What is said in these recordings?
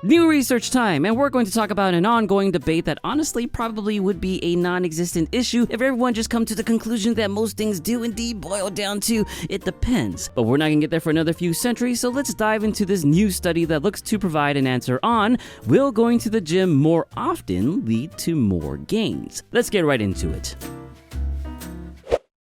New research time, and we're going to talk about an ongoing debate that honestly probably would be a non-existent issue if everyone just come to the conclusion that most things do indeed boil down to it depends. But we're not gonna get there for another few centuries, so let's dive into this new study that looks to provide an answer on will going to the gym more often lead to more gains? Let's get right into it.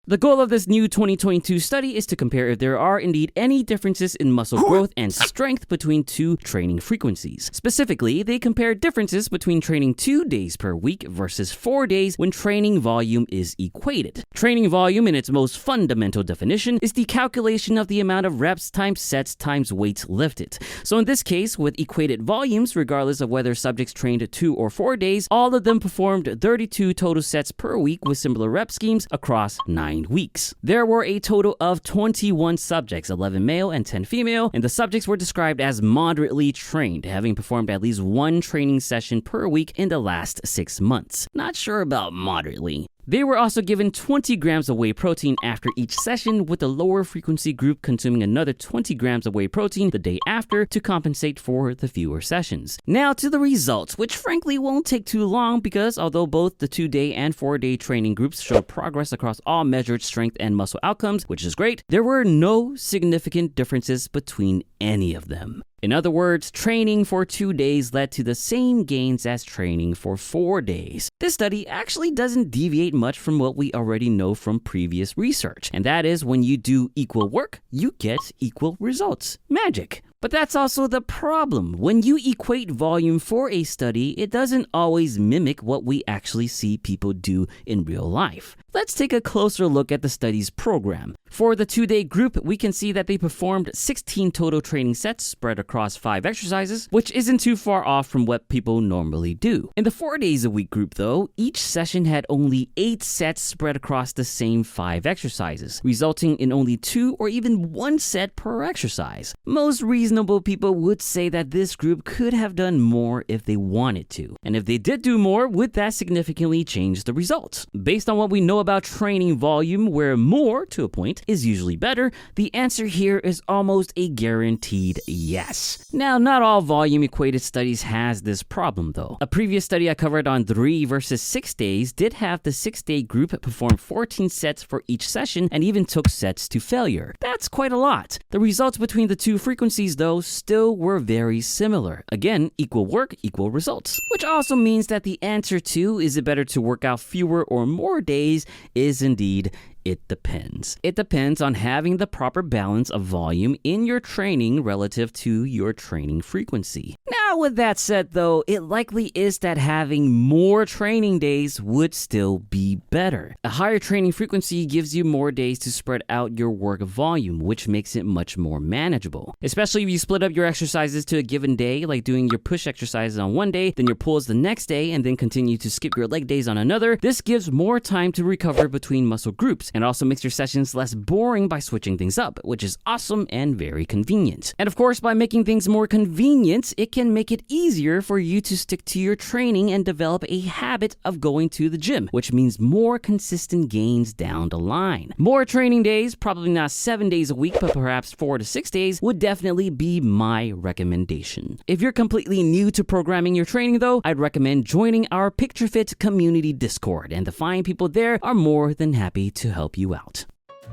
The goal of this new 2022 study is to compare if there are indeed any differences in muscle growth and strength between two training frequencies. Specifically, they compare differences between training 2 days per week versus 4 days when training volume is equated. Training volume, in its most fundamental definition, is the calculation of the amount of reps times sets times weights lifted. So in this case, with equated volumes, regardless of whether subjects trained 2 or 4 days, all of them performed 32 total sets per week with similar rep schemes across 9 weeks. There were a total of 21 subjects, 11 male and 10 female, and the subjects were described as moderately trained, having performed at least 1 training session per week in the last 6 months. Not sure about moderately. They were also given 20 grams of whey protein after each session, with the lower frequency group consuming another 20 grams of whey protein the day after to compensate for the fewer sessions. Now to the results, which frankly won't take too long because although both the 2-day and 4-day training groups showed progress across all measured strength and muscle outcomes, which is great, there were no significant differences between any of them. In other words, training for 2 days led to the same gains as training for 4 days. This study actually doesn't deviate much from what we already know from previous research, and that is when you do equal work, you get equal results. Magic. But that's also the problem. When you equate volume for a study, it doesn't always mimic what we actually see people do in real life. Let's take a closer look at the study's program. For the 2-day group, we can see that they performed 16 total training sets spread across 5 exercises, which isn't too far off from what people normally do. In the 4 days a week group though, each session had only 8 sets spread across the same 5 exercises, resulting in only 2 or even 1 set per exercise. Most reasonable people would say that this group could have done more if they wanted to. And if they did do more, would that significantly change the results? Based on what we know about training volume, where more, to a point, is usually better, the answer here is almost a guaranteed yes. Now, not all volume equated studies has this problem though. A previous study I covered on 3 versus 6 days did have the 6-day group perform 14 sets for each session and even took sets to failure. That's quite a lot. The results between the two frequencies though still were very similar. Again, equal work, equal results. Which also means that the answer to is it better to work out fewer or more days is indeed it depends. It depends on having the proper balance of volume in your training relative to your training frequency. Now, with that said though, it likely is that having more training days would still be better. A higher training frequency gives you more days to spread out your work volume, which makes it much more manageable. Especially if you split up your exercises to a given day, like doing your push exercises on one day, then your pulls the next day, and then continue to skip your leg days on another. This gives more time to recover between muscle groups, and also makes your sessions less boring by switching things up, which is awesome and very convenient. And of course, by making things more convenient, it can make it easier for you to stick to your training and develop a habit of going to the gym, which means more consistent gains down the line. More training days, probably not 7 days a week, but perhaps 4 to 6 days, would definitely be my recommendation. If you're completely new to programming your training though, I'd recommend joining our Picturefit community Discord, and the fine people there are more than happy to help you out.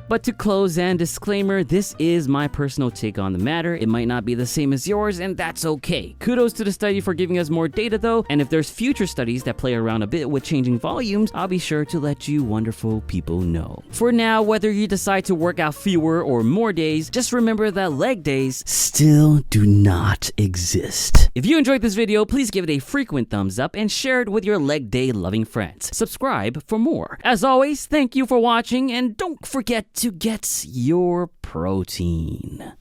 But to close and disclaimer, this is my personal take on the matter. It might not be the same as yours, and that's okay. Kudos to the study for giving us more data though, and if there's future studies that play around a bit with changing volumes, I'll be sure to let you wonderful people know. For now, whether you decide to work out fewer or more days, just remember that leg days still do not exist. If you enjoyed this video, please give it a frequent thumbs up and share it with your leg day loving friends. Subscribe for more. As always, thank you for watching, and don't forget to get your protein.